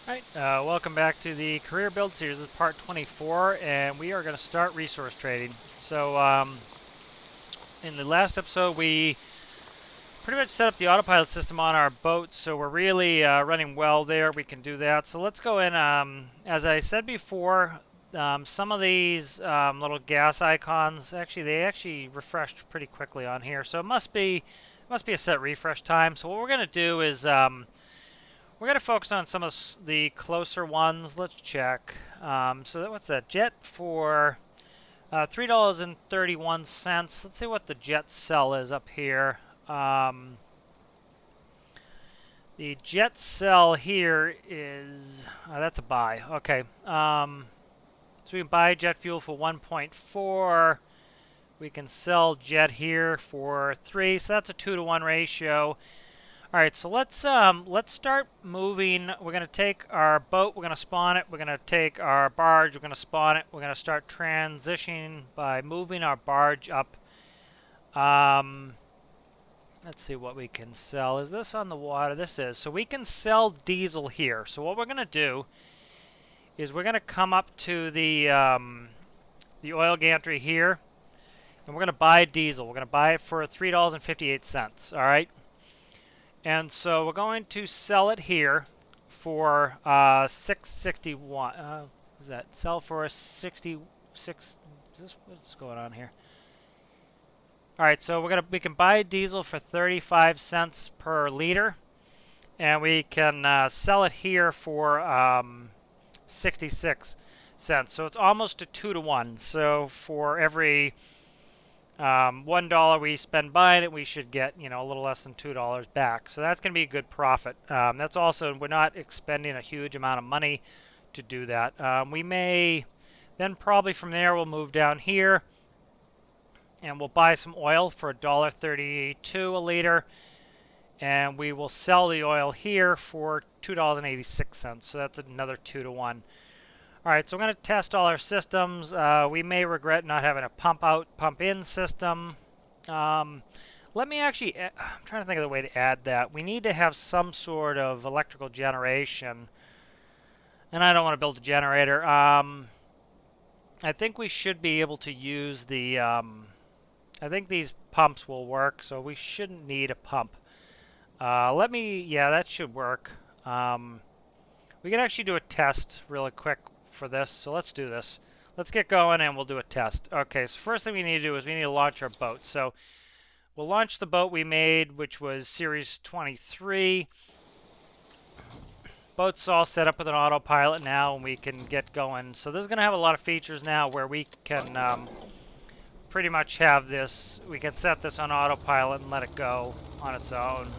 Alright, welcome back to the Career Build Series. This is part 24, and we are going to start resource trading. So, in the last episode, we pretty much set up the autopilot system on our boat, so we're really running well there. We can do that. So let's go in. As I said before, some of these little gas icons, they actually refreshed pretty quickly on here. So it must be a set refresh time. So what we're going to do is we're going to focus on some of the closer ones. Let's check. What's that? Jet for $3.31. Let's see what the jet sell is up here. The jet sell here is... that's a buy. Okay. So we can buy jet fuel for 1.4. We can sell jet here for 3. So that's a 2-to-1 ratio. All right, so let's start moving. We're going to take our boat, we're going to spawn it. We're going to take our barge, we're going to spawn it. We're going to start transitioning by moving our barge up. Let's see what we can sell. Is this on the water? This is. So we can sell diesel here. So what we're going to do is we're going to come up to the oil gantry here, and we're going to buy diesel. We're going to buy it for $3.58. All right. And so we're going to sell it here for $6.61. What is that? Sell for 66. What's going on here? All right, so we can buy diesel for 35 cents per liter, and we can sell it here for 66 cents. So it's almost a 2-to-1. So for every $1 we spend buying it, we should get, a little less than $2 back. So that's going to be a good profit. That's also, we're not expending a huge amount of money to do that. We may, then probably from there, we'll move down here and we'll buy some oil for $1.32 a liter. And we will sell the oil here for $2.86. So that's another 2-to-1. All right, so we're going to test all our systems. We may regret not having a pump out, pump in system. Let me actually, I'm trying to think of the way to add that. We need to have some sort of electrical generation. And I don't want to build a generator. I think we should be able to use the, I think these pumps will work, so we shouldn't need a pump. Yeah, that should work. We can actually do a test really quick for this, so let's do this. Let's get going and we'll do a test. Okay, so first thing we need to do is we need to launch our boat. So we'll launch the boat we made, which was Series 23. Boat's all set up with an autopilot now, and we can get going. So this is going to have a lot of features now where we can pretty much have this, we can set this on autopilot and let it go on its own.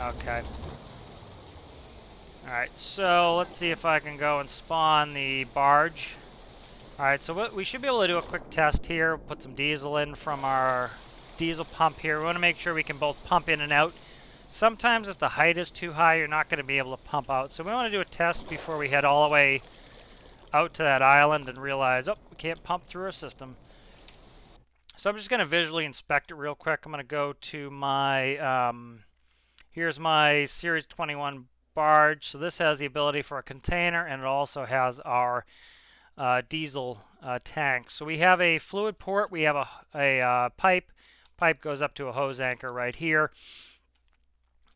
Okay. Alright, so let's see if I can go and spawn the barge. Alright, so we should be able to do a quick test here. Put some diesel in from our diesel pump here. We want to make sure we can both pump in and out. Sometimes if the height is too high, you're not going to be able to pump out. So we want to do a test before we head all the way out to that island and realize, oh, we can't pump through our system. So I'm just going to visually inspect it real quick. I'm going to go to my, here's my Series 21 barge. So this has the ability for a container, and it also has our diesel tank. So we have a fluid port. We have a pipe. Pipe goes up to a hose anchor right here.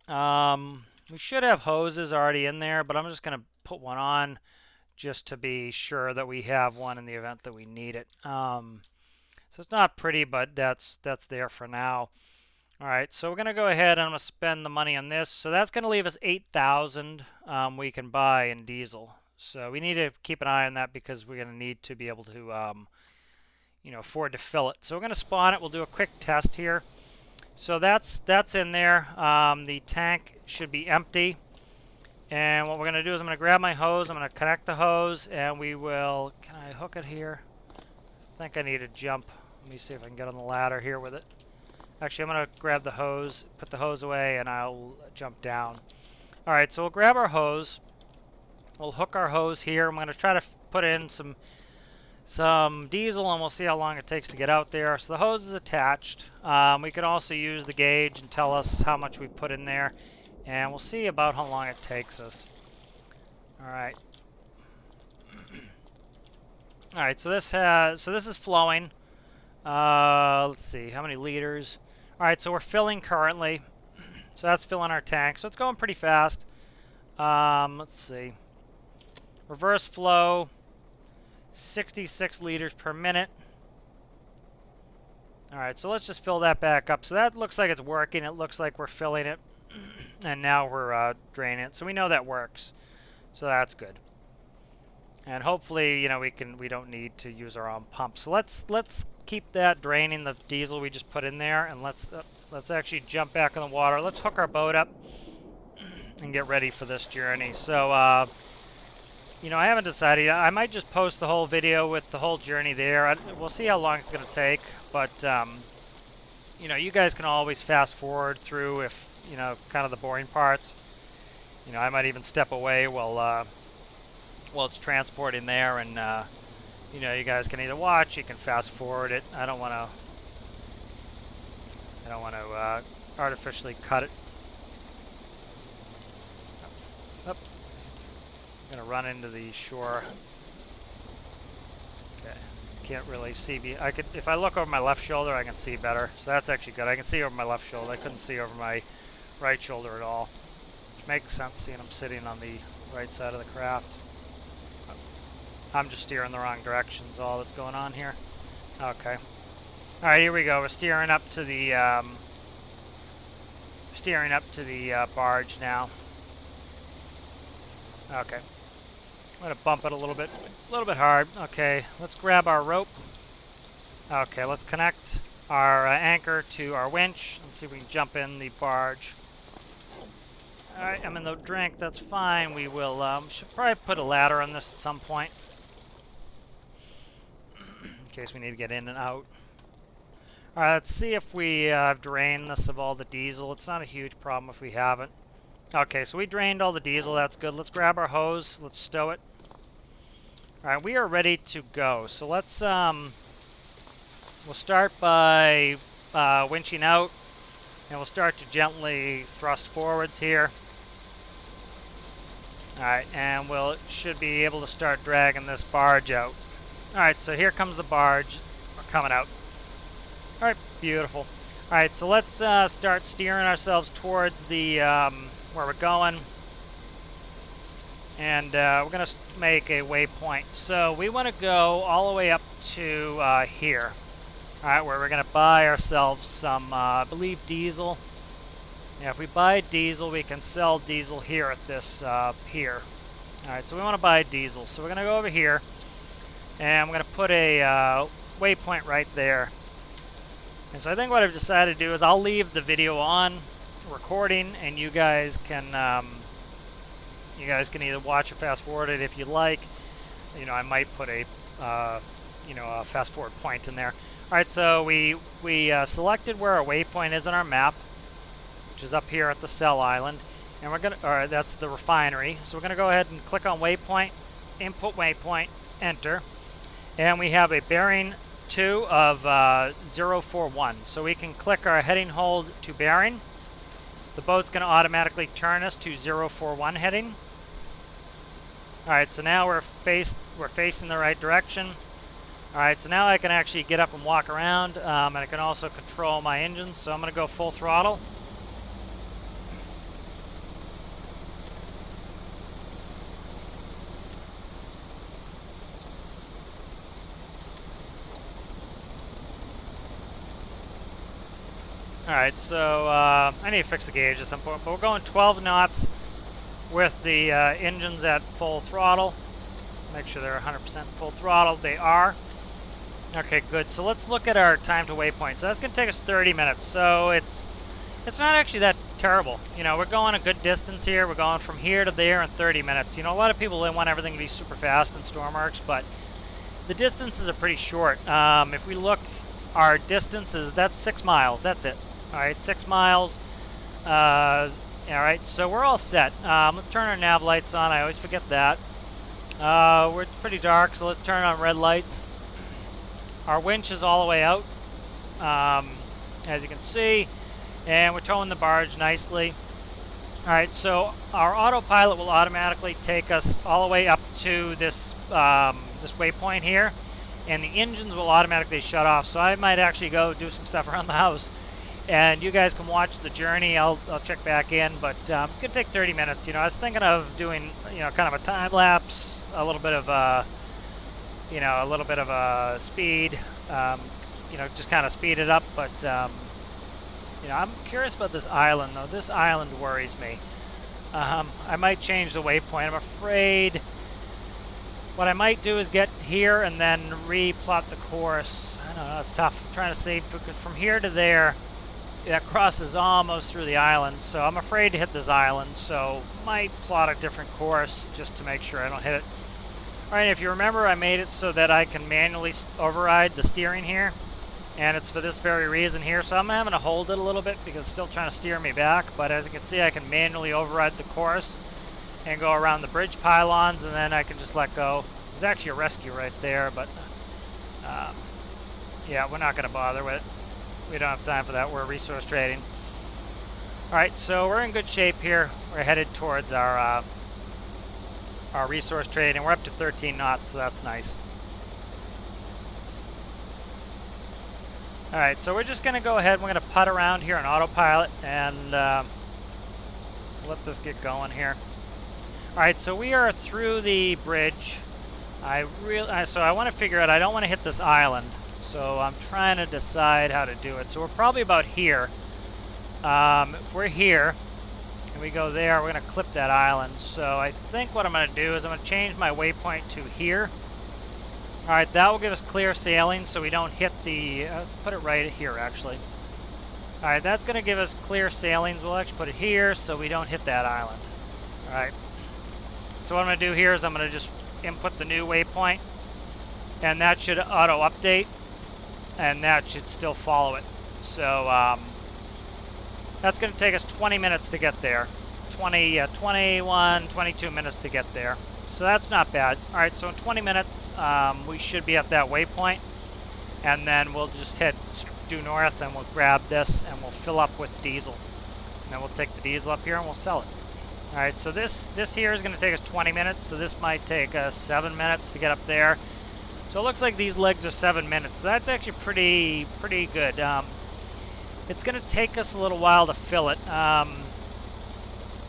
We should have hoses already in there, but I'm just going to put one on just to be sure that we have one in the event that we need it. So it's not pretty, but that's there for now. All right, so we're going to go ahead and I'm going to spend the money on this. So that's going to leave us $8,000 we can buy in diesel. So we need to keep an eye on that because we're going to need to be able to, afford to fill it. So we're going to spawn it. We'll do a quick test here. So that's in there. The tank should be empty. And what we're going to do is I'm going to grab my hose. I'm going to connect the hose, and we will, can I hook it here? I think I need to jump. Let me see if I can get on the ladder here with it. Actually, I'm going to grab the hose, put the hose away, and I'll jump down. All right, so we'll grab our hose. We'll hook our hose here. I'm going to try to put in some diesel, and we'll see how long it takes to get out there. So the hose is attached. We can also use the gauge and tell us how much we put in there, and we'll see about how long it takes us. All right. All right, so this is flowing. Let's see, how many liters? All right, so we're filling currently. So that's filling our tank. So it's going pretty fast. Let's see. Reverse flow, 66 liters per minute. All right, so let's just fill that back up. So that looks like it's working. It looks like we're filling it, and now we're draining it. So we know that works. So that's good. And hopefully, you know, we don't need to use our own pump. So let's keep that draining the diesel we just put in there, and let's actually jump back in the water. Let's hook our boat up and get ready for this journey. So, you know, I haven't decided. I might just post the whole video with the whole journey there. We'll see how long it's going to take, but you know, you guys can always fast forward through if, you know, kind of the boring parts. You know, I might even step away while it's transporting there, and you know, you guys can either watch, you can fast forward it. I don't want to artificially cut it. Oh, I'm gonna run into the shore. Okay, can't really see me. If I look over my left shoulder, I can see better. So that's actually good. I can see over my left shoulder. I couldn't see over my right shoulder at all, which makes sense seeing I'm sitting on the right side of the craft. I'm just steering the wrong direction is all that's going on here. Okay. All right, here we go. We're steering up to the barge now. Okay. I'm gonna bump it a little bit hard. Okay, let's grab our rope. Okay, let's connect our anchor to our winch and see if we can jump in the barge. All right, I'm in the drink. That's fine. We will should probably put a ladder on this at some point, in case we need to get in and out. All right, let's see if we have drained this of all the diesel. It's not a huge problem if we haven't. Okay, so we drained all the diesel. That's good. Let's grab our hose. Let's stow it. All right, we are ready to go. So let's we'll start by winching out, and we'll start to gently thrust forwards here. All right, and should be able to start dragging this barge out. All right, so here comes the barge. We're coming out. All right, beautiful. All right, so let's start steering ourselves towards the where we're going, and we're gonna make a waypoint. So we want to go all the way up to here. All right, where we're gonna buy ourselves some, I believe, diesel. Yeah, if we buy diesel, we can sell diesel here at this pier. All right, so we want to buy diesel. So we're gonna go over here, and we're gonna put a waypoint right there. And so I think what I've decided to do is I'll leave the video on recording, and you guys can either watch or fast forward it if you like. You know, I might put a you know, a fast forward point in there. All right, so we selected where our waypoint is on our map, which is up here at the Cell Island, and we're gonna, or that's the refinery. So we're gonna go ahead and click on waypoint, input waypoint, enter, and we have a bearing 2 of 041. So we can click our heading hold to bearing. The boat's going to automatically turn us to 041 heading. All right, so now we're facing the right direction. All right, so now I can actually get up and walk around, and I can also control my engines. So I'm going to go full throttle. Alright, so I need to fix the gauge at some point, but we're going 12 knots with the engines at full throttle. Make sure they're 100% full throttle. They are. Okay, good. So let's look at our time to waypoint. So that's going to take us 30 minutes. So it's not actually that terrible. You know, we're going a good distance here. We're going from here to there in 30 minutes. You know, a lot of people, they want everything to be super fast in storm arcs, but the distances are pretty short. If we look, our distance is, that's 6 miles. That's it. All right, 6 miles. All right, so we're all set. Let's turn our nav lights on. I always forget that. It's pretty dark, so let's turn on red lights. Our winch is all the way out, as you can see, and we're towing the barge nicely. All right, so our autopilot will automatically take us all the way up to this this waypoint here, and the engines will automatically shut off. So I might actually go do some stuff around the house, and you guys can watch the journey. I'll check back in, but it's gonna take 30 minutes. You know, I was thinking of doing kind of a time lapse, a little bit of a little bit of a speed, just kind of speed it up, but. I'm curious about this island, though. This island worries me. I might change the waypoint. I'm afraid what I might do is get here and then replot the course. I don't know, it's tough. I'm trying to see, because from here to there, that crosses almost through the island, so I'm afraid to hit this island, so might plot a different course just to make sure I don't hit it. Alright, if you remember, I made it so that I can manually override the steering here. And it's for this very reason here. So I'm having to hold it a little bit because it's still trying to steer me back. But as you can see, I can manually override the course and go around the bridge pylons, and then I can just let go. There's actually a rescue right there, but yeah, we're not going to bother with it. We don't have time for that. We're resource trading. All right, so we're in good shape here. We're headed towards our resource trading. We're up to 13 knots, so that's nice. Alright, so we're just going to go ahead, we're going to putt around here on autopilot and let this get going here. Alright, so we are through the bridge. So I want to figure out, I don't want to hit this island, so I'm trying to decide how to do it. So we're probably about here. If we're here and we go there, we're going to clip that island. So I think what I'm going to do is I'm going to change my waypoint to here. Alright, that will give us clear sailing so we don't hit the... put it right here, actually. Alright, that's going to give us clear sailings. We'll actually put it here so we don't hit that island. Alright. So what I'm going to do here is I'm going to just input the new waypoint. And that should auto-update. And that should still follow it. So, that's going to take us 20 minutes to get there. 21, 22 minutes to get there. So that's not bad. Alright, so in 20 minutes, we should be at that waypoint. And then we'll just hit due north and we'll grab this and we'll fill up with diesel. And then we'll take the diesel up here and we'll sell it. Alright, so this here is going to take us 20 minutes. So this might take us 7 minutes to get up there. So it looks like these legs are 7 minutes. So that's actually pretty good. It's going to take us a little while to fill it. I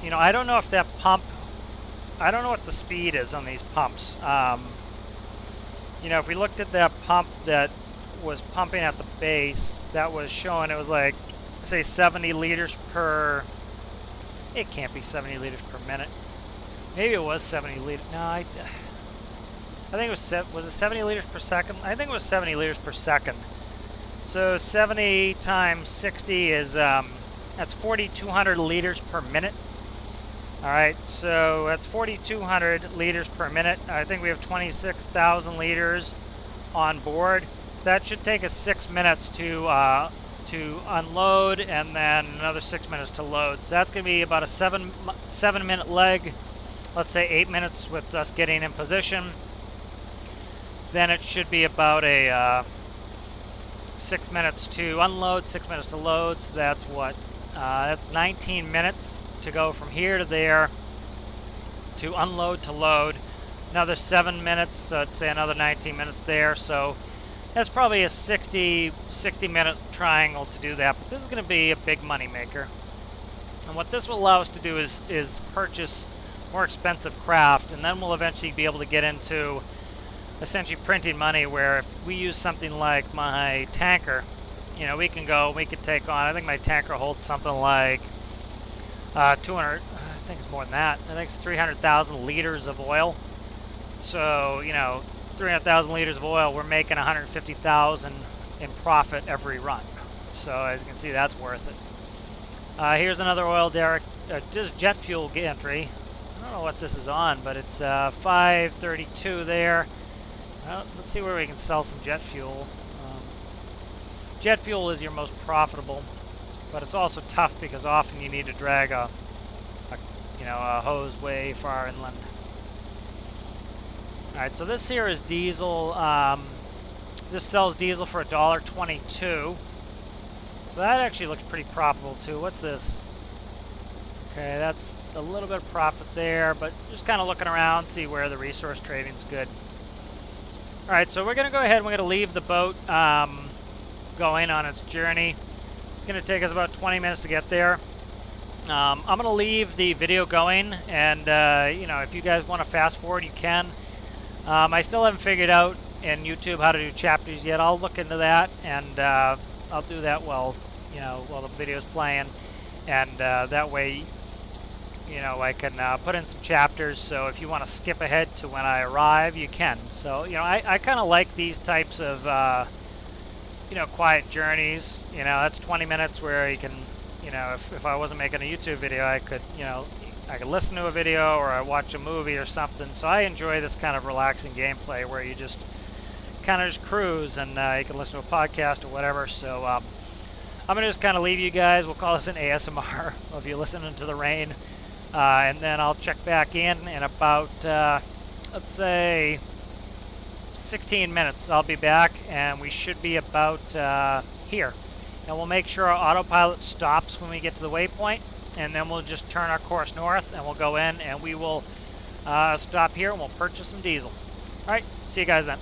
don't know if that pump... I don't know what the speed is on these pumps. If we looked at that pump that was pumping at the base, that was showing it was like, say, 70 liters per... It can't be 70 liters per minute. Maybe it was 70 liters. No, I think it was it 70 liters per second? I think it was 70 liters per second. So 70 times 60 is, that's 4,200 liters per minute. Alright, so that's 4,200 liters per minute. I think we have 26,000 liters on board. So that should take us 6 minutes to unload, and then another 6 minutes to load. So that's going to be about a 7-minute leg. Let's say 8 minutes with us getting in position. Then it should be about a 6 minutes to unload, 6 minutes to load. So that's what? That's 19 minutes to go from here to there, to unload to load. Another 7 minutes, so I'd say another 19 minutes there. So that's probably a 60-minute triangle to do that. But this is going to be a big money maker. And what this will allow us to do is purchase more expensive craft, and then we'll eventually be able to get into essentially printing money, where if we use something like my tanker, we could take on, I think my tanker holds something like 200, I think it's more than that. I think it's 300,000 liters of oil. So, 300,000 liters of oil, we're making 150,000 in profit every run. So, as you can see, that's worth it. Here's another oil derrick, just jet fuel entry. I don't know what this is on, but it's 532 there. Let's see where we can sell some jet fuel. Jet fuel is your most profitable, but it's also tough because often you need to drag a hose way far inland. Alright, so this here is diesel. This sells diesel for $1.22. So that actually looks pretty profitable too. What's this? Okay, that's a little bit of profit there, but just kind of looking around, see where the resource trading's good. All right, so we're going to go ahead and we're going to leave the boat going on its journey. It's going to take us about 20 minutes to get there. I'm going to leave the video going, and you know, if you guys want to fast forward, you can. I still haven't figured out in YouTube how to do chapters yet. I'll look into that, and I'll do that while, you know, while the video's playing, and that way, you know, I can put in some chapters, so if you want to skip ahead to when I arrive, you can. So, you know, I kind of like these types of, you know, quiet journeys. You know, that's 20 minutes where you can, you know, if I wasn't making a YouTube video, I could, you know, I could listen to a video or I watch a movie or something. So I enjoy this kind of relaxing gameplay where you just kind of just cruise, and you can listen to a podcast or whatever. So I'm going to just kind of leave you guys. We'll call this an ASMR of you listening to the rain. And then I'll check back in about, let's say, 16 minutes. I'll be back, and we should be about here. And we'll make sure our autopilot stops when we get to the waypoint, and then we'll just turn our course north, and we'll go in, and we will stop here, and we'll purchase some diesel. All right, see you guys then.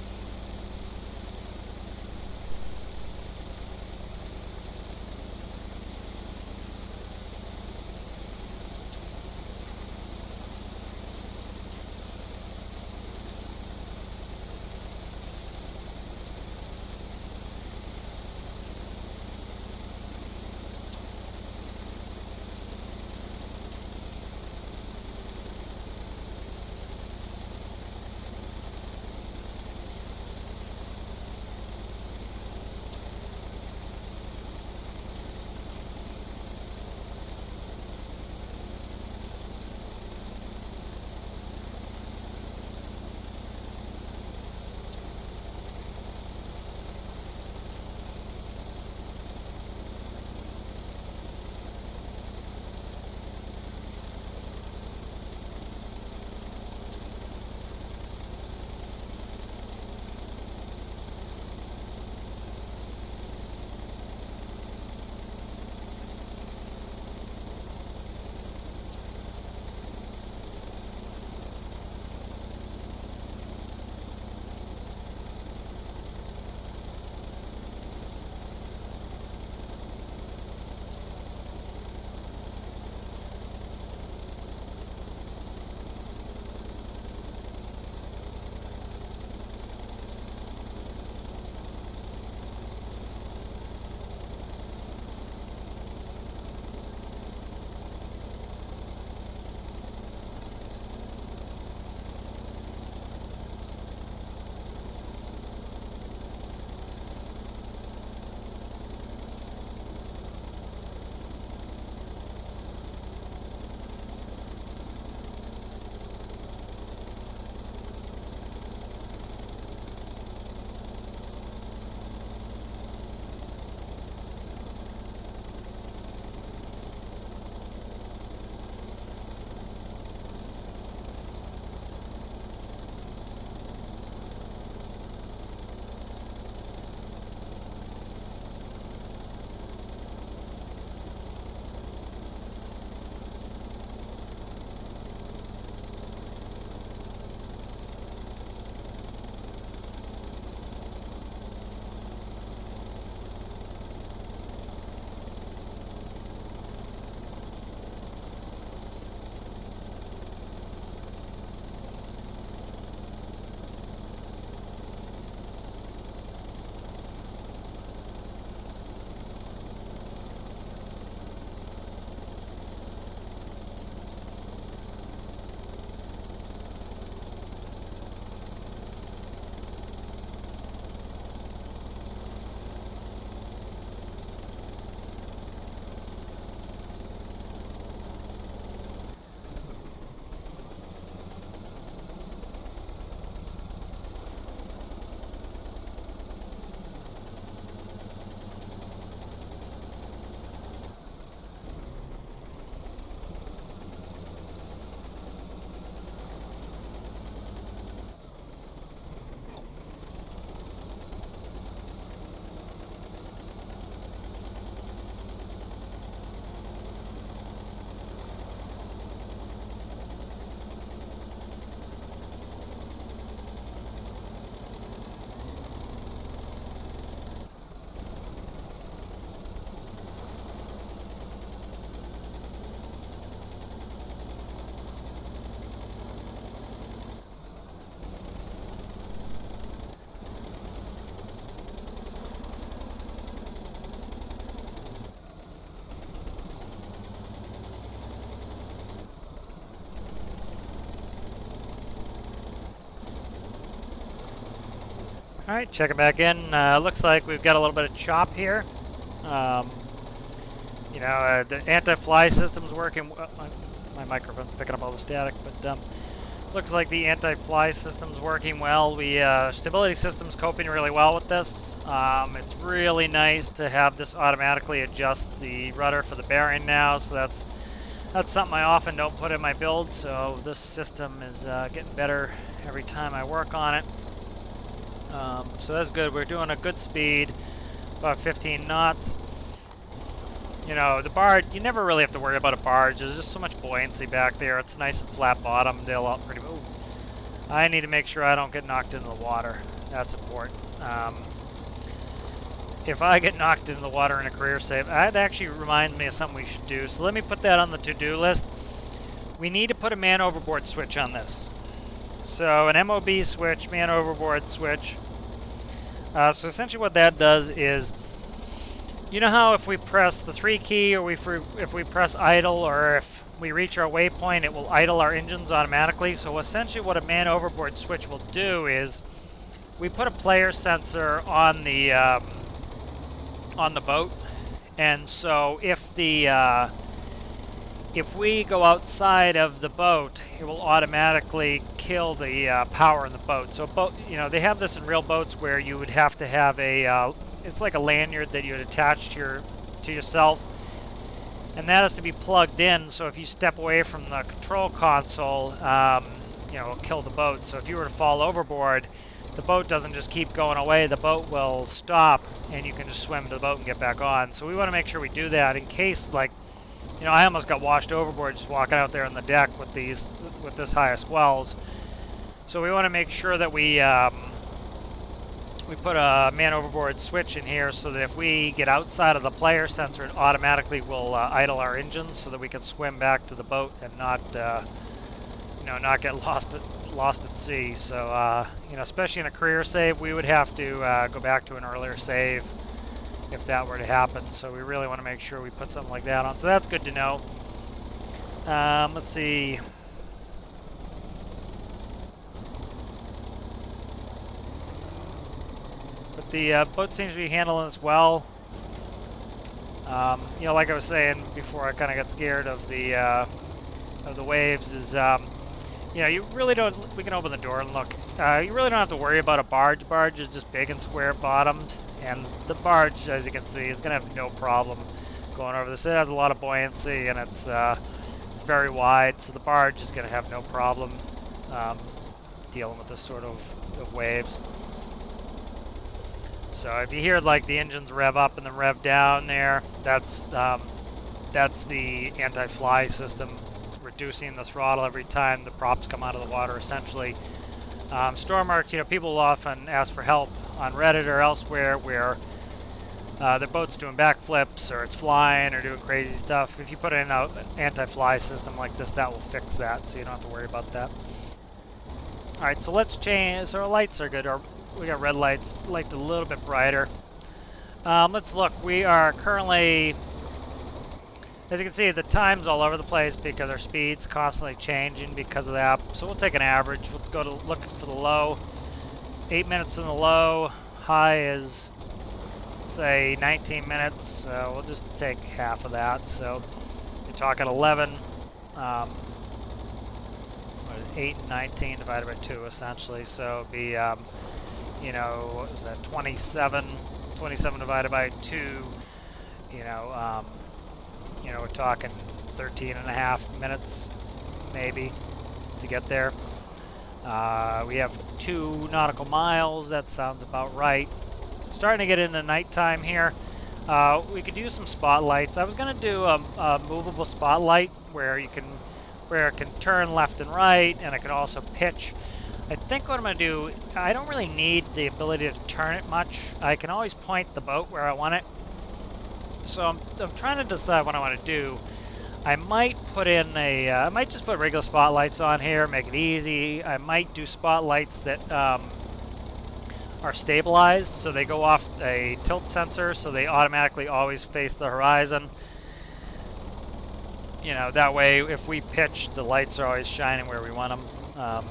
All right, check it back in. Looks like we've got a little bit of chop here. Um, the anti-fly system's working. My microphone's picking up all the static, but looks like the anti-fly system's working well. Stability system's coping really well with this. It's really nice to have this automatically adjust the rudder for the bearing now, so that's something I often don't put in my build, so this system is getting better every time I work on it. So that's good. We're doing a good speed, about 15 knots. The barge, you never really have to worry about a barge. There's just so much buoyancy back there. It's nice and flat bottom. They'll all pretty. Ooh. I need to make sure I don't get knocked into the water. That's important. If I get knocked into the water in a career save, that actually reminds me of something we should do. So let me put that on the to-do list. We need to put a man overboard switch on this. So an MOB switch, man overboard switch. So essentially what that does is, you know how if we press the 3 key, or if we press idle, or if we reach our waypoint, it will idle our engines automatically. So essentially what a man overboard switch will do is, we put a player sensor on the boat, and so if we go outside of the boat, it will automatically kill the power in the boat. So they have this in real boats where you would have to have it's like a lanyard that you would attach to yourself, and that has to be plugged in. So if you step away from the control console, it'll kill the boat. So if you were to fall overboard, the boat doesn't just keep going away. The boat will stop, and you can just swim to the boat and get back on. So we want to make sure we do that in case, I almost got washed overboard just walking out there on the deck with this high of squalls. So we want to make sure that we put a man overboard switch in here, so that if we get outside of the player sensor, it automatically will idle our engines, so that we can swim back to the boat and not get lost at sea. So especially in a career save, we would have to go back to an earlier save if that were to happen. So we really want to make sure we put something like that on. So that's good to know. Let's see. But the boat seems to be handling this well. Like I was saying before, I kind of got scared of the waves. You really don't. We can open the door and look. You really don't have to worry about a barge. Barge is just big and square bottomed, and the barge, as you can see, is going to have no problem going over this. It has a lot of buoyancy, and it's very wide, so the barge is going to have no problem dealing with this sort of waves. So if you hear the engines rev up and then rev down there, that's the anti-fly system reducing the throttle every time the props come out of the water, essentially. Storm arcs, people often ask for help on Reddit or elsewhere where the boat's doing backflips or it's flying or doing crazy stuff. If you put in an anti-fly system like this, that will fix that, so you don't have to worry about that. Alright, so let's change. So our lights are good. We got red lights, light a little bit brighter. Let's look. We are currently, as you can see, the time's all over the place because our speed's constantly changing because of that. So we'll take an average. We'll go to look for the low. 8 minutes in the low. High is, say, 19 minutes. So we'll just take half of that. So you're talking 11. 8 and 19 divided by 2, essentially. So it'd be, what was that? 27. 27 divided by 2. We're talking 13 and a half minutes, maybe, to get there. We have 2 nautical miles. That sounds about right. Starting to get into nighttime here. We could use some spotlights. I was going to do a movable spotlight where it can turn left and right, and it can also pitch. I think what I'm going to do, I don't really need the ability to turn it much. I can always point the boat where I want it. So I'm trying to decide what I want to do. I might put in I might just put regular spotlights on here, make it easy. I might do spotlights that are stabilized, so they go off a tilt sensor, so they automatically always face the horizon. That way, if we pitch, the lights are always shining where we want them.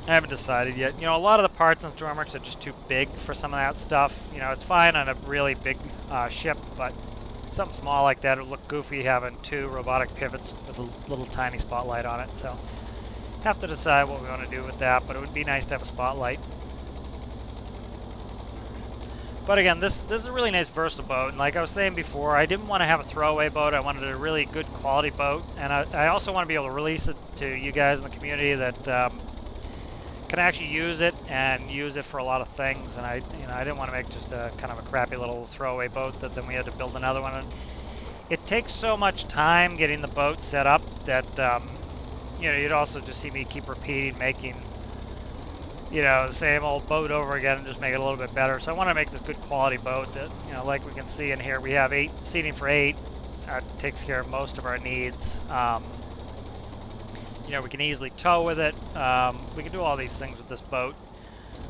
I haven't decided yet. You know, a lot of the parts on Stormworks are just too big for some of that stuff. You know, it's fine on a really big ship, but something small like that would look goofy having two robotic pivots with a little tiny spotlight on it. So, have to decide what we want to do with that, but it would be nice to have a spotlight. But again, this is a really nice versatile boat, and like I was saying before, I didn't want to have a throwaway boat. I wanted a really good quality boat, and I also want to be able to release it to you guys in the community that can actually use it and use it for a lot of things. And I didn't want to make just a kind of a crappy little throwaway boat that then we had to build another one. And it takes so much time getting the boat set up that you know, you'd also just see me keep repeating making, you know, the same old boat over again and just make it a little bit better. So I want to make this good quality boat that, you know, like we can see in here, we have 8 seating for 8. Takes care of most of our needs. You know, we can easily tow with it. We can do all these things with this boat.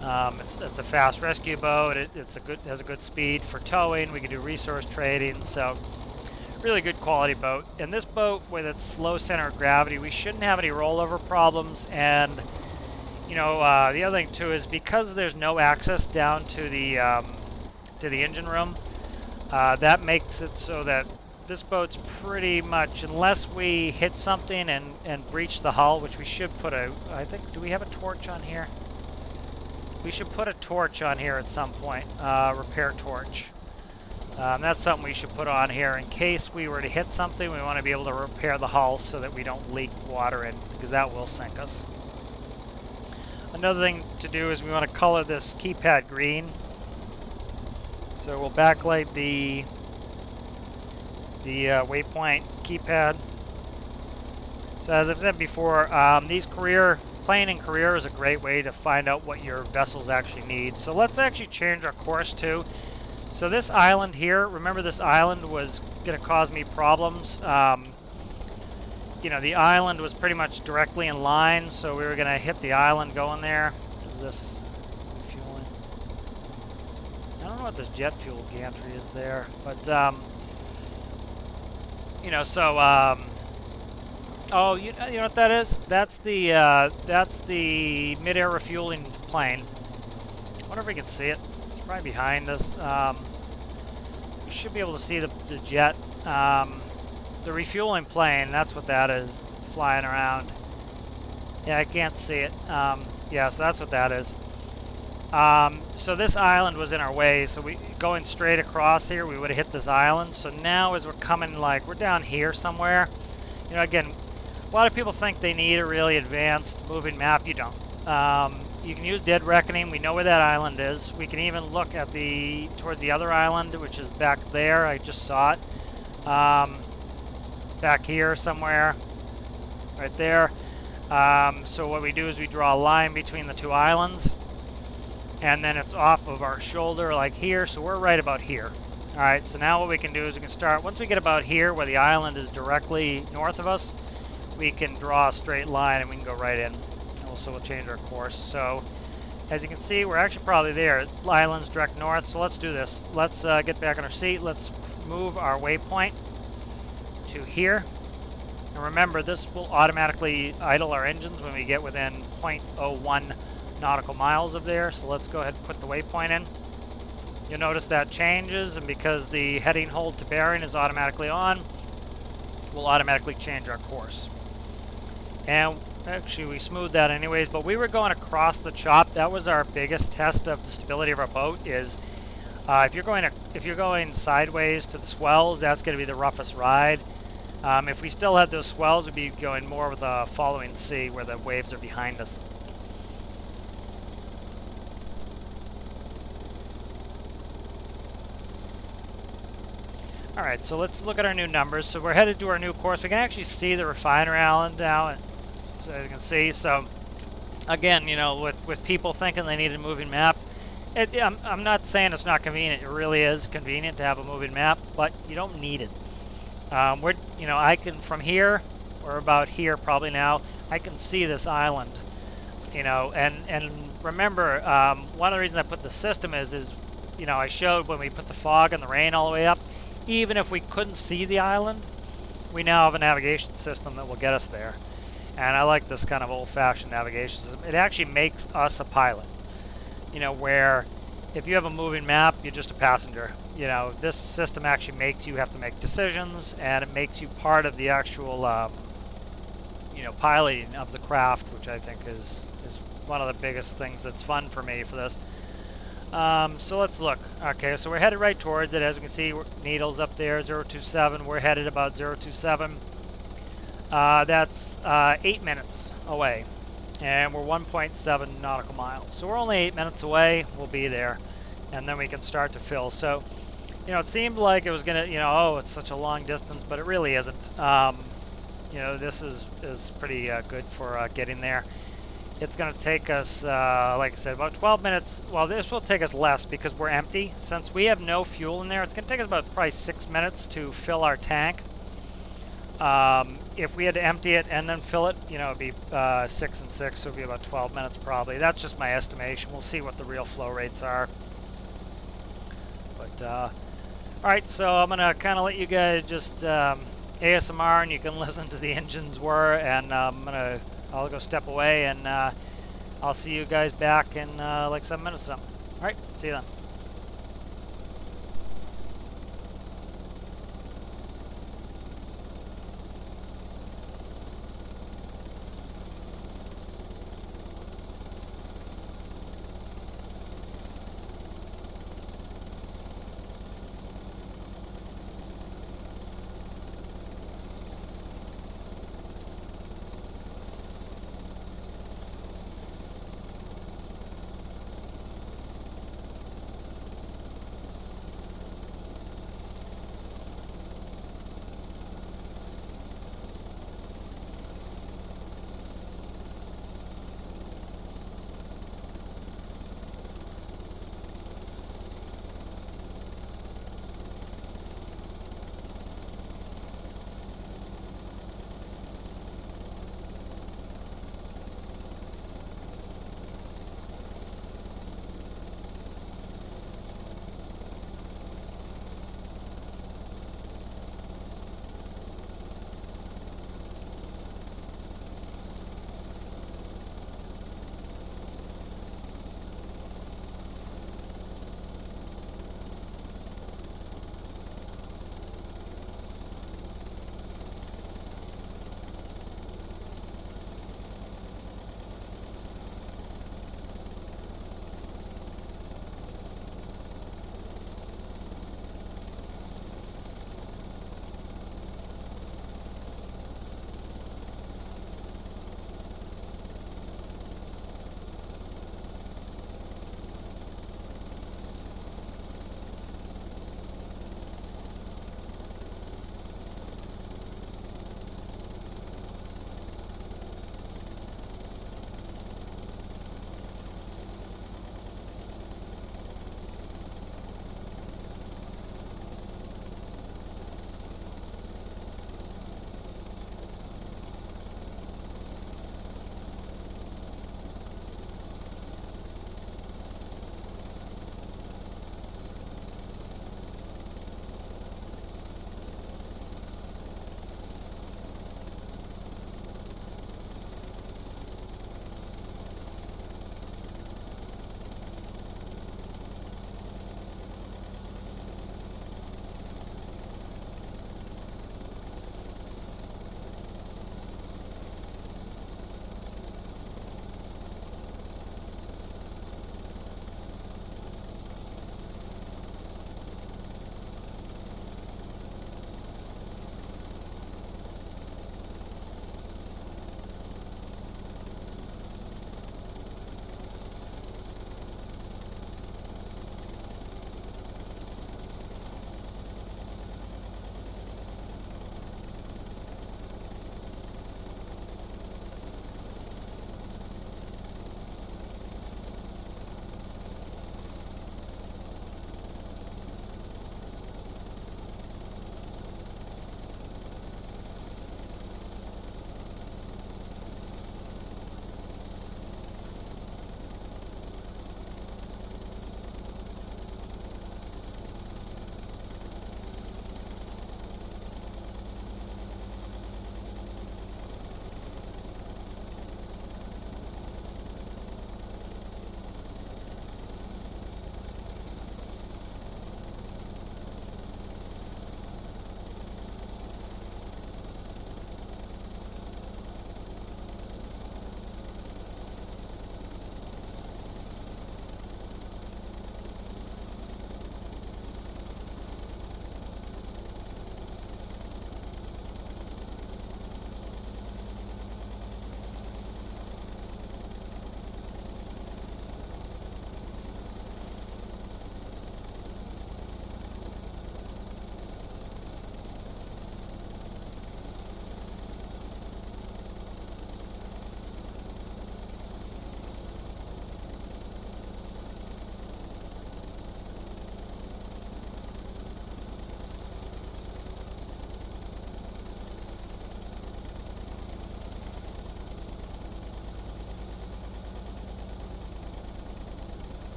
It's a fast rescue boat. It has a good speed for towing. We can do resource trading. So really good quality boat. And this boat, with its low center of gravity, we shouldn't have any rollover problems. And you know, the other thing too is because there's no access down to the engine room, that makes it so that this boat's pretty much, unless we hit something and breach the hull, which we should put I think, do we have a torch on here? We should put a torch on here at some point, repair torch. That's something we should put on here in case we were to hit something. We want to be able to repair the hull so that we don't leak water in, because that will sink us. Another thing to do is we want to color this keypad green. So we'll backlight the waypoint keypad. So as I've said before, playing in career is a great way to find out what your vessels actually need. So let's actually change our course too. So this island here, remember this island was going to cause me problems. You know, the island was pretty much directly in line, so we were going to hit the island going there. Is this fueling? I don't know what this jet fuel gantry is there, but you know, so oh, you know what that is? That's the mid-air refueling plane. I wonder if we can see it. It's probably behind us. You should be able to see the jet. The refueling plane, that's what that is, flying around. Yeah, I can't see it. Yeah, so that's what that is. So this island was in our way, so going straight across here, we would have hit this island. So now as we're coming, like, we're down here somewhere. You know, again, a lot of people think they need a really advanced moving map. You don't. You can use Dead Reckoning. We know where that island is. We can even look at towards the other island, which is back there. I just saw it. Back here somewhere, right there. So what we do is we draw a line between the 2 islands, and then it's off of our shoulder like here, so we're right about here. Alright, so now what we can do is we can start, once we get about here where the island is directly north of us, we can draw a straight line and we can go right in. Also, we'll change our course. So as you can see, we're actually probably there. The island's direct north, so let's do this. Let's get back on our seat. Let's move our waypoint to here. And remember, this will automatically idle our engines when we get within 0.01 nautical miles of there. So let's go ahead and put the waypoint in. You'll notice that changes, and because the heading hold to bearing is automatically on, we'll automatically change our course. And actually we smoothed that anyways, but we were going across the chop. That was our biggest test of the stability of our boat. Is if you're going sideways to the swells, that's going to be the roughest ride. If we still had those swells, we'd be going more with a following sea where the waves are behind us. Alright, so let's look at our new numbers. So we're headed to our new course. We can actually see the refinery island now, so as you can see. So again, you know, with people thinking they need a moving map, I'm not saying it's not convenient. It really is convenient to have a moving map, but you don't need it. You know, I can, from here, or about here probably now, I can see this island. You know, and remember, one of the reasons I put the system is, you know, I showed when we put the fog and the rain all the way up, even if we couldn't see the island, we now have a navigation system that will get us there. And I like this kind of old-fashioned navigation system. It actually makes us a pilot. You know, where if you have a moving map, you're just a passenger. You know, this system actually makes you have to make decisions, and it makes you part of the actual, you know, piloting of the craft, which I think is one of the biggest things that's fun for me for this. So let's look. Okay, so we're headed right towards it. As you can see, needles up there, 027. We're headed about 027. That's 8 minutes away, and we're 1.7 nautical miles. So we're only 8 minutes away. We'll be there, and then we can start to fill. So, you know, it seemed like it was gonna, you know, oh, it's such a long distance, but it really isn't. You know, this is pretty good for getting there. It's going to take us, like I said, about 12 minutes. Well, this will take us less because we're empty. Since we have no fuel in there, it's going to take us about probably 6 minutes to fill our tank. If we had to empty it and then fill it, you know, it'd be 6 and 6, so it'd be about 12 minutes probably. That's just my estimation. We'll see what the real flow rates are. But, all right, so I'm going to kind of let you guys just ASMR, and you can listen to the engines whir, and I'll go step away, and I'll see you guys back in like 7 minutes or something. All right, see you then.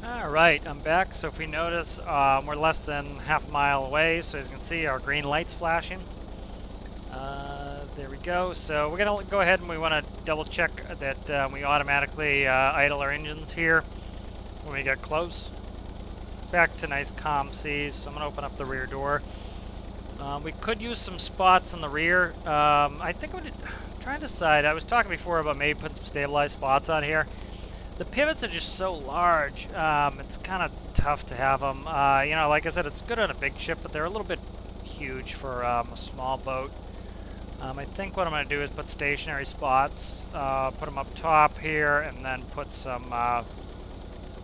All right, I'm back. So if we notice, we're less than half a mile away. So as you can see, our green light's flashing. There we go. So we're gonna go ahead and we want to double check that we automatically idle our engines here when we get close. Back to nice calm seas. So I'm gonna open up the rear door. We could use some spots in the rear. I think I'm trying to decide. I was talking before about maybe putting some stabilized spots on here. The pivots are just so large. It's kind of tough to have them. You know, like I said, it's good on a big ship, but they're a little bit huge for a small boat. I think what I'm going to do is put stationary spots, put them up top here, and then put some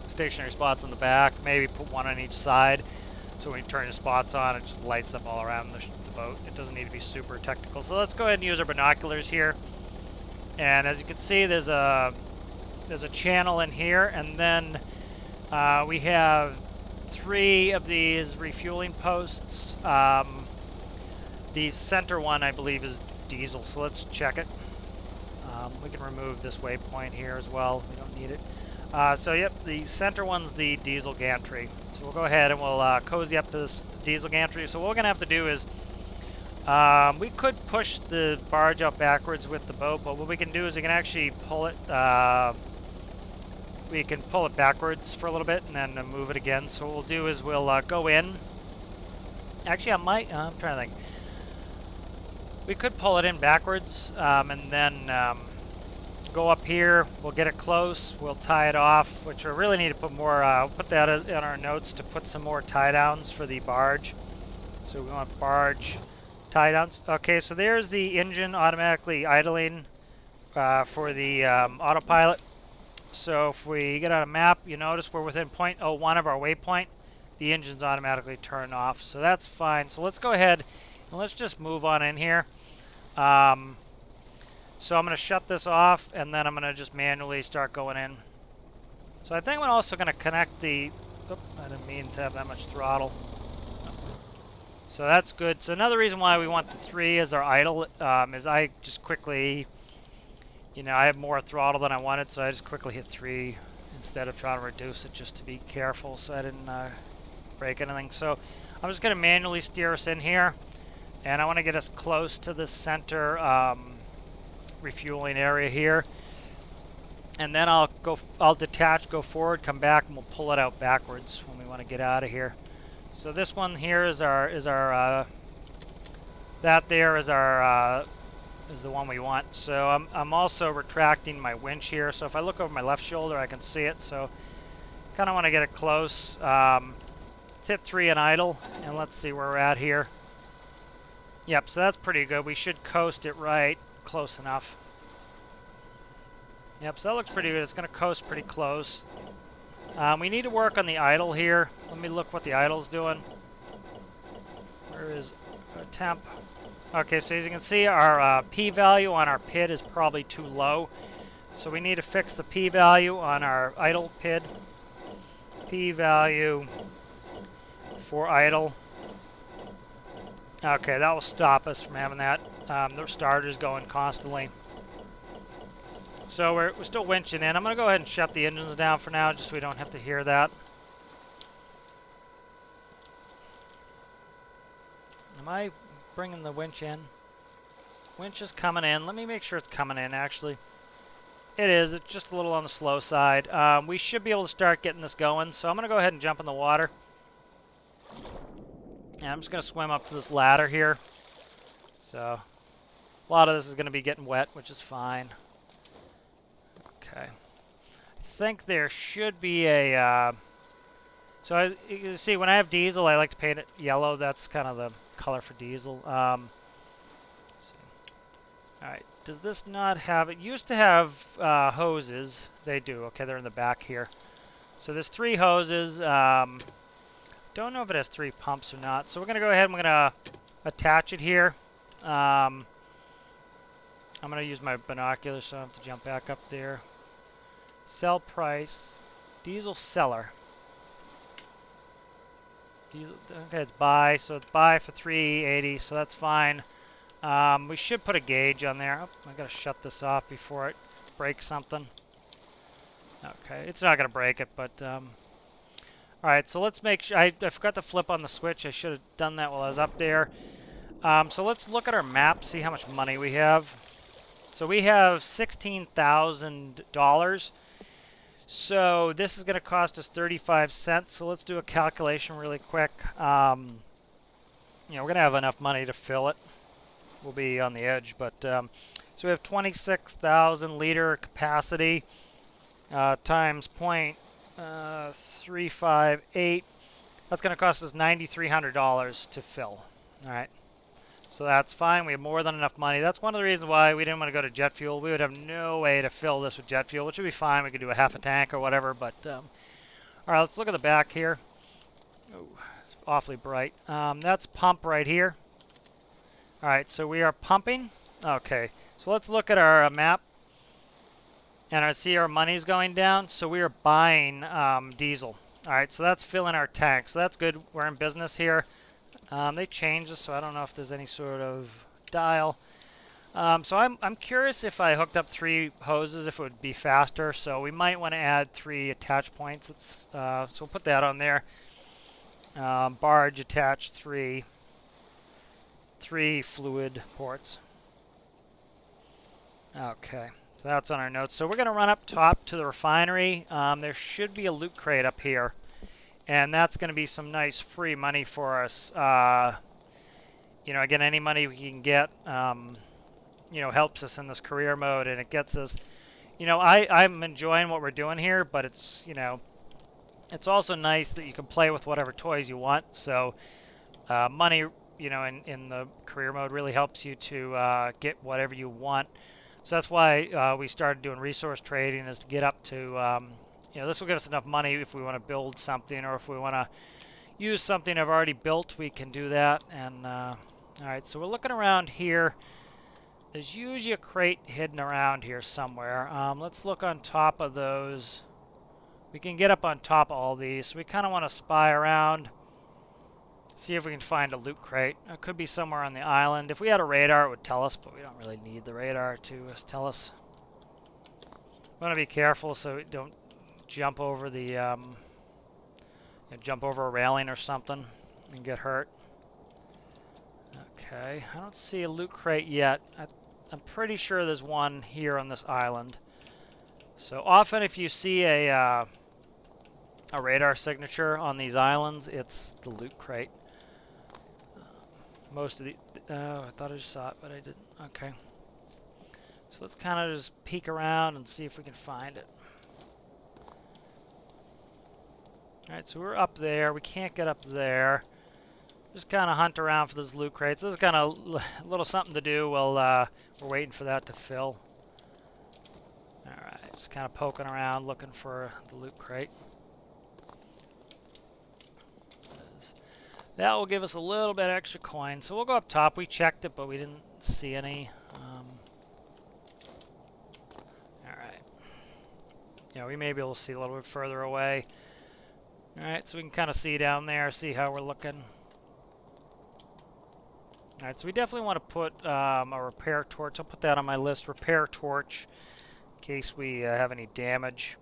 stationary spots in the back. Maybe put one on each side. So when you turn your spots on, it just lights up all around the boat. It doesn't need to be super technical. So let's go ahead and use our binoculars here. And as you can see, there's a channel in here, and then we have 3 of these refueling posts. The center one, I believe, is diesel, so let's check it. We can remove this waypoint here as well. We don't need it. So yep, the center one's the diesel gantry. So we'll go ahead and we'll cozy up to this diesel gantry. So what we're going to have to do is we could push the barge up backwards with the boat, but what we can do is we can actually pull it. We can pull it backwards for a little bit and then move it again. So what we'll do is we'll go in. Actually, I'm trying to think. We could pull it in backwards and then go up here. We'll get it close. We'll tie it off, which we really need to put more. We'll put that in our notes to put some more tie downs for the barge. So we want barge tie downs. Okay, so there's the engine automatically idling for the autopilot. So if we get on a map, you notice we're within 0.01 of our waypoint. The engine's automatically turned off, so that's fine. So let's go ahead and let's just move on in here. So I'm going to shut this off, and then I'm going to just manually start going in. So I think I'm also going to connect the... Oops, I didn't mean to have that much throttle. So that's good. So another reason why we want the 3 as our idle is I just quickly... You know, I have more throttle than I wanted, so I just quickly hit 3 instead of trying to reduce it just to be careful so I didn't break anything. So I'm just going to manually steer us in here, and I want to get us close to the center refueling area here. And then I'll detach, go forward, come back, and we'll pull it out backwards when we want to get out of here. So this one here is that there is our is the one we want. So I'm also retracting my winch here. So if I look over my left shoulder, I can see it. So kind of want to get it close. Let's hit 3 and idle, and let's see where we're at here. Yep, so that's pretty good. We should coast it right close enough. Yep, so that looks pretty good. It's going to coast pretty close. We need to work on the idle here. Let me look what the idle's doing. Where is our temp? Okay, so as you can see, our p-value on our PID is probably too low. So we need to fix the p-value on our idle PID. P-value for idle. Okay, that will stop us from having that. The starter's going constantly. So we're still winching in. I'm going to go ahead and shut the engines down for now, just so we don't have to hear that. Am I bringing the winch in? Winch is coming in. Let me make sure it's coming in, actually. It is. It's just a little on the slow side. We should be able to start getting this going, so I'm going to go ahead and jump in the water. And I'm just going to swim up to this ladder here. So a lot of this is going to be getting wet, which is fine. Okay. I think there should be a... So you can see, when I have diesel, I like to paint it yellow. That's kind of the color for diesel. Let's see. All right. Does this not have... It used to have hoses. They do. Okay, they're in the back here. So there's 3 hoses. Don't know if it has 3 pumps or not. So we're going to go ahead and we're going to attach it here. I'm going to use my binoculars, so I don't have to jump back up there. Sell price. Diesel seller. Diesel, okay, it's buy. So it's buy for $3.80, so that's fine. We should put a gauge on there. Oh, I got to shut this off before it breaks something. Okay, it's not going to break it, but All right, so let's make sure. I forgot to flip on the switch. I should have done that while I was up there. So let's look at our map, see how much money we have. So we have $16,000. So this is going to cost us 35 cents. So let's do a calculation really quick. We're going to have enough money to fill it. We'll be on the edge, but so we have 26,000 liter capacity times 0.358. That's going to cost us $9,300 to fill. All right. So that's fine. We have more than enough money. That's one of the reasons why we didn't want to go to jet fuel. We would have no way to fill this with jet fuel, which would be fine. We could do a half a tank or whatever. But all right, let's look at the back here. Oh, it's awfully bright. That's pump right here. All right, so we are pumping. Okay, so let's look at our map. And I see our money's going down. So we are buying diesel. All right, so that's filling our tank. So that's good. We're in business here. They changed this, so I don't know if there's any sort of dial. So I'm curious if I hooked up 3 hoses, if it would be faster. So we might want to add 3 attach points. So we'll put that on there. Barge attach 3 fluid ports. Okay, so that's on our notes. So we're going to run up top to the refinery. There should be a loot crate up here. And that's going to be some nice free money for us. Again, any money we can get, helps us in this career mode, and it gets us. I'm enjoying what we're doing here, but it's also nice that you can play with whatever toys you want. So, money, in the career mode really helps you to get whatever you want. So that's why we started doing resource trading, is to get up to. This will give us enough money if we want to build something, or if we want to use something I've already built, we can do that. And all right, so we're looking around here. There's usually a crate hidden around here somewhere. Let's look on top of those. We can get up on top of all these. So we kind of want to spy around, see if we can find a loot crate. It could be somewhere on the island. If we had a radar, it would tell us, but we don't really need the radar to tell us. We want to be careful so we don't jump over the jump over a railing or something and get hurt. Okay, I don't see a loot crate yet. I'm pretty sure there's one here on this island. So often if you see a radar signature on these islands, it's the loot crate. Most of the I thought I just saw it, but I didn't. Okay, so let's kind of just peek around and see if we can find it. Alright, so we're up there. We can't get up there. Just kind of hunt around for those loot crates. This is kind of a little something to do while we're waiting for that to fill. Alright, just kind of poking around looking for the loot crate. That will give us a little bit extra coin. So we'll go up top. We checked it, but we didn't see any. Alright. We may be able to see a little bit further away. Alright, so we can kind of see down there, see how we're looking. Alright, so we definitely want to put a repair torch. I'll put that on my list, repair torch, in case we have any damage.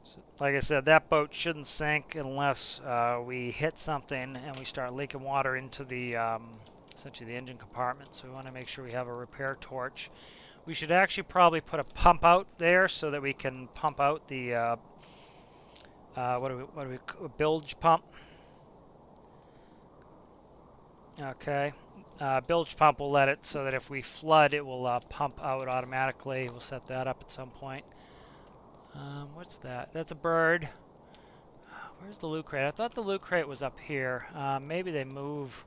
So, like I said, that boat shouldn't sink unless we hit something and we start leaking water into the, essentially the engine compartment. So we want to make sure we have a repair torch. We should actually probably put a pump out there so that we can pump out the what do we bilge pump. Okay, bilge pump will let it so that if we flood, it will pump out automatically. We'll set that up at some point. What's that? That's a bird. Where's the loot crate? I thought the loot crate was up here. Maybe they move.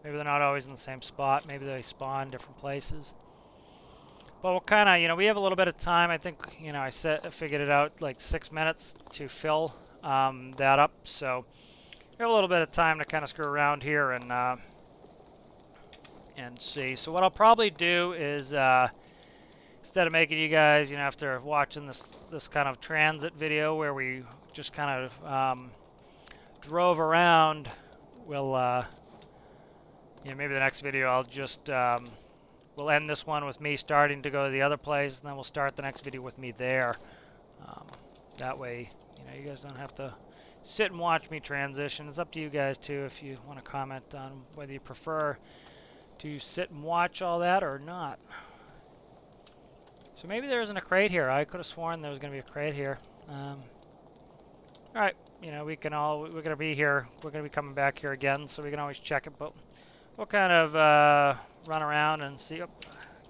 Maybe they're not always in the same spot. Maybe they spawn different places. But we'll kind of, we have a little bit of time. I think, I figured it out like 6 minutes to fill that up. So we have a little bit of time to kind of screw around here and see. So what I'll probably do is instead of making you guys, after watching this kind of transit video where we just kind of drove around, we'll maybe the next video I'll just we'll end this one with me starting to go to the other place, and then we'll start the next video with me there. That way, you guys don't have to sit and watch me transition. It's up to you guys too if you want to comment on whether you prefer to sit and watch all that or not. So maybe there isn't a crate here. I could have sworn there was going to be a crate here. All right, you know, we're going to be here. We're going to be coming back here again, so we can always check it. But we'll kind of run around and see. Oh,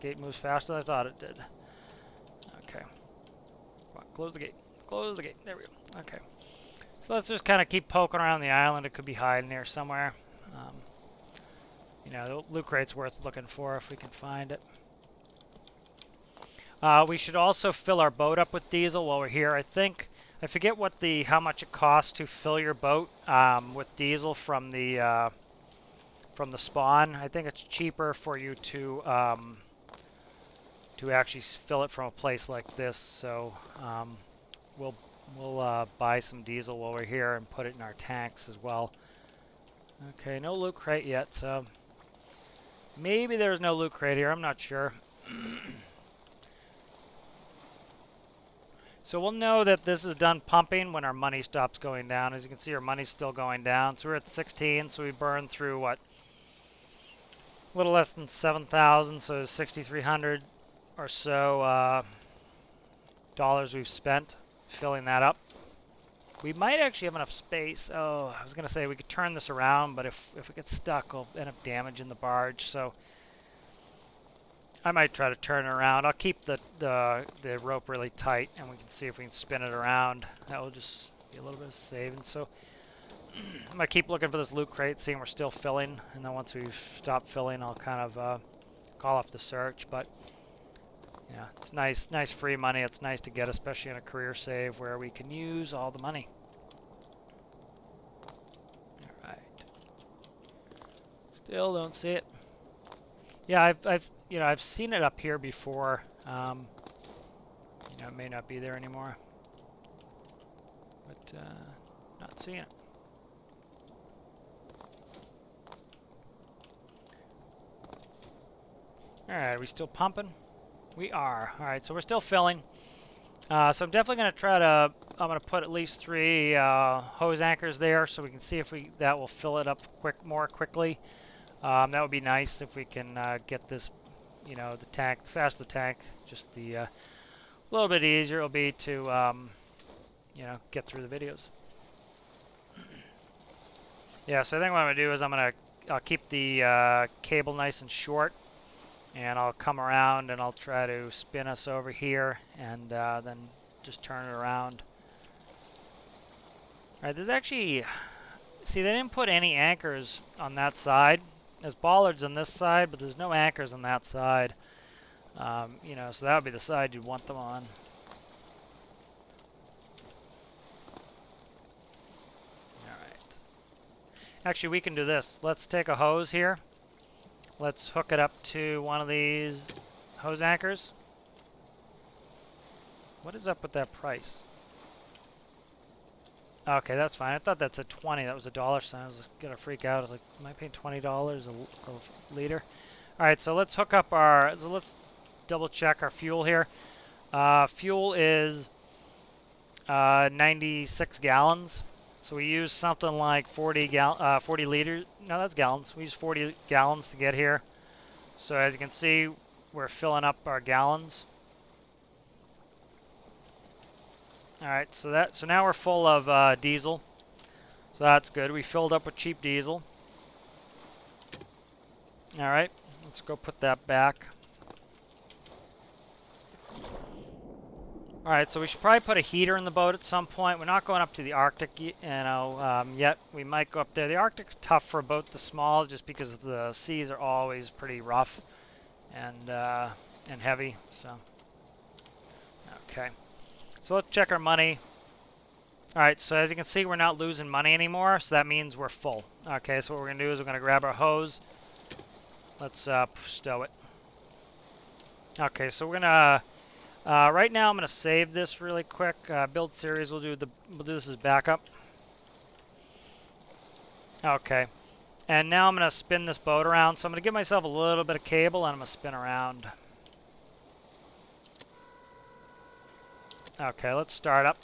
gate moves faster than I thought it did. Okay. Come on, close the gate. Close the gate. There we go. Okay. So let's just kind of keep poking around the island. It could be hiding here somewhere. You know, the loot crate's worth looking for if we can find it. We should also fill our boat up with diesel while we're here. I forget how much it costs to fill your boat with diesel from the spawn. I think it's cheaper for you to actually fill it from a place like this. So we'll buy some diesel while we're here and put it in our tanks as well. Okay, no loot crate yet, so maybe there's no loot crate here. I'm not sure. So we'll know that this is done pumping when our money stops going down. As you can see, our money's still going down. So we're at 16, so we burned through, what, a little less than 7,000, so 6,300 or so dollars we've spent filling that up. We might actually have enough space. Oh, I was going to say we could turn this around, but if it gets stuck, we'll end up damaging the barge. So I might try to turn it around. I'll keep the rope really tight, and we can see if we can spin it around. That will just be a little bit of saving. So I'm going to keep looking for this loot crate, seeing we're still filling. And then once we've stopped filling, I'll kind of call off the search. But yeah, it's nice free money. It's nice to get, especially in a career save where we can use all the money. All right. Still don't see it. Yeah, I've seen it up here before. You know, it may not be there anymore, but not seeing it. All right, are we still pumping? We are. All right, so we're still filling. So I'm definitely going to I'm going to put at least 3 hose anchors there so we can see if that will fill it up more quickly. That would be nice if we can get this, you know, the faster the tank, just the little bit easier it'll be to, you know, get through the videos. Yeah, so I think what I'm going to do is I'll keep the cable nice and short, and I'll come around and I'll try to spin us over here and then just turn it around. All right, there's actually, see, they didn't put any anchors on that side. There's bollards on this side, but there's no anchors on that side. You know, so that would be the side you'd want them on. All right. Actually, we can do this. Let's take a hose here. Let's hook it up to one of these hose anchors. What is up with that price? Okay, that's fine. I thought that said 20. That was a dollar sign. I was gonna freak out. I was like, am I paying $20 a liter? All right, so let's hook up let's double check our fuel here. Fuel is 96 gallons. So we use something like 40 liters. No, that's gallons. We use 40 gallons to get here. So as you can see, we're filling up our gallons. All right, so now we're full of diesel. So that's good. We filled up with cheap diesel. All right, let's go put that back. All right, so we should probably put a heater in the boat at some point. We're not going up to the Arctic, you know, yet. We might go up there. The Arctic's tough for a boat this small, just because the seas are always pretty rough and heavy. So, okay. So let's check our money. All right, so as you can see, we're not losing money anymore, so that means we're full. Okay, so what we're going to do is we're going to grab our hose. Let's stow it. Okay, so we're going to... right now, I'm going to save this really quick. Build series, we'll do this as backup. Okay, and now I'm going to spin this boat around. So I'm going to give myself a little bit of cable, and I'm going to spin around. Okay, let's start up.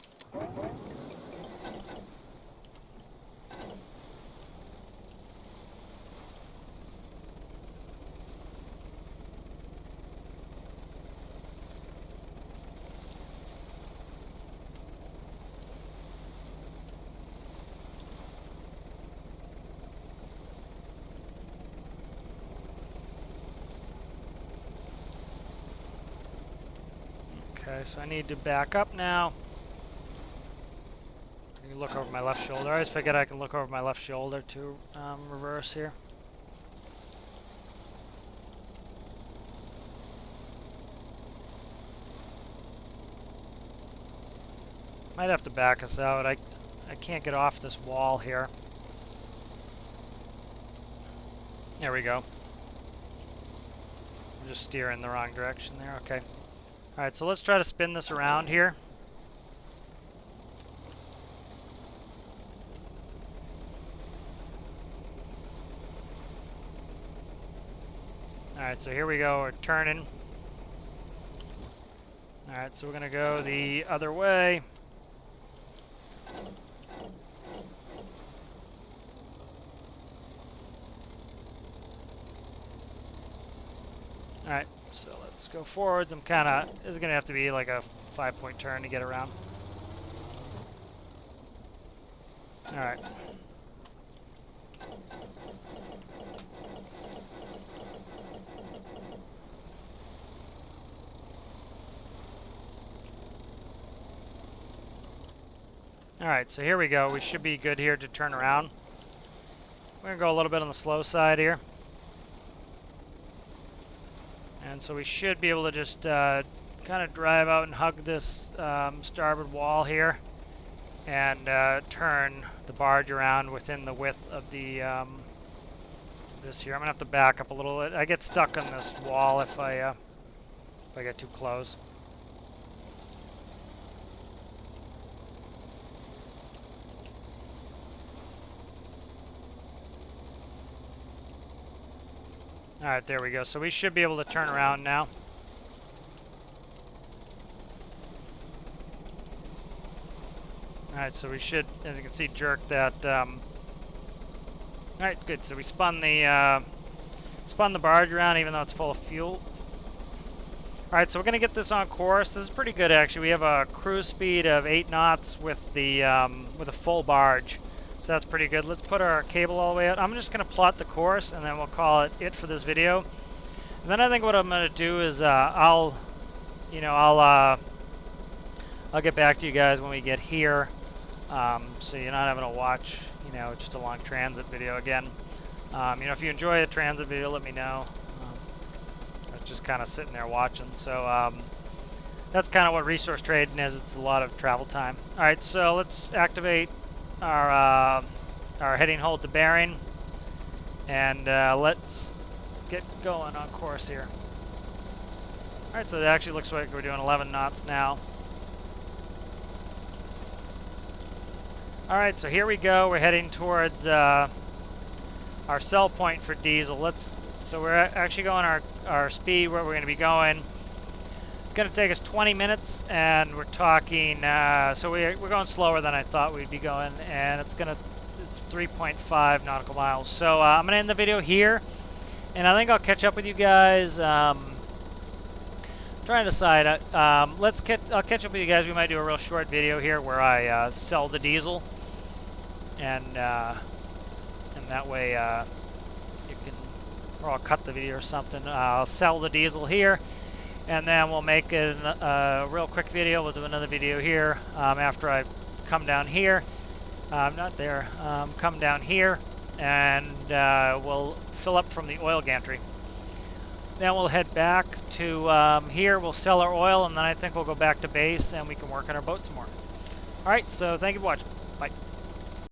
Okay, so I need to back up now. I can look over my left shoulder. I always forget I can look over my left shoulder to reverse here. Might have to back us out. I can't get off this wall here. There we go. I'm just steering the wrong direction there. Okay. Alright, so let's try to spin this around here. Alright, so here we go. We're turning. Alright, so we're going to go the other way. Alright, so let's go forwards. This is going to have to be like a 5-point turn to get around. Alright. Alright, so here we go. We should be good here to turn around. We're going to go a little bit on the slow side here. And so we should be able to just kind of drive out and hug this starboard wall here and turn the barge around within the width of the this here. I'm going to have to back up a little bit. I get stuck on this wall if I get too close. Alright, there we go. So we should be able to turn around now. Alright, so we should, as you can see, jerk that. Alright, good. So we spun the barge around even though it's full of fuel. Alright, so we're going to get this on course. This is pretty good, actually. We have a cruise speed of 8 knots with a full barge. So that's pretty good. Let's put our cable all the way out. I'm just going to plot the course, and then we'll call it for this video. And then I think what I'm going to do is I'll get back to you guys when we get here, so you're not having to watch, just a long transit video again. If you enjoy a transit video, let me know. I was just kind of sitting there watching. So that's kind of what resource trading is. It's a lot of travel time. All right, so let's activate our heading, hold the bearing, and let's get going on course here. Alright, so it actually looks like we're doing 11 knots now. Alright, so here we go. We're heading towards our sell point for diesel. So we're actually going our speed where we're going to be going. It's going to take us 20 minutes, and we're talking, so we're going slower than I thought we'd be going, and it's 3.5 nautical miles. So I'm going to end the video here, and I think I'll catch up with you guys. Trying to decide. I'll catch up with you guys. We might do a real short video here where I sell the diesel, and that way you can, or I'll cut the video or something. I'll sell the diesel here. And then we'll make a real quick video. We'll do another video here after I come down here. Not there. Come down here, and we'll fill up from the oil gantry. Then we'll head back to here. We'll sell our oil, and then I think we'll go back to base, and we can work on our boat some more. All right, so thank you for watching. Bye.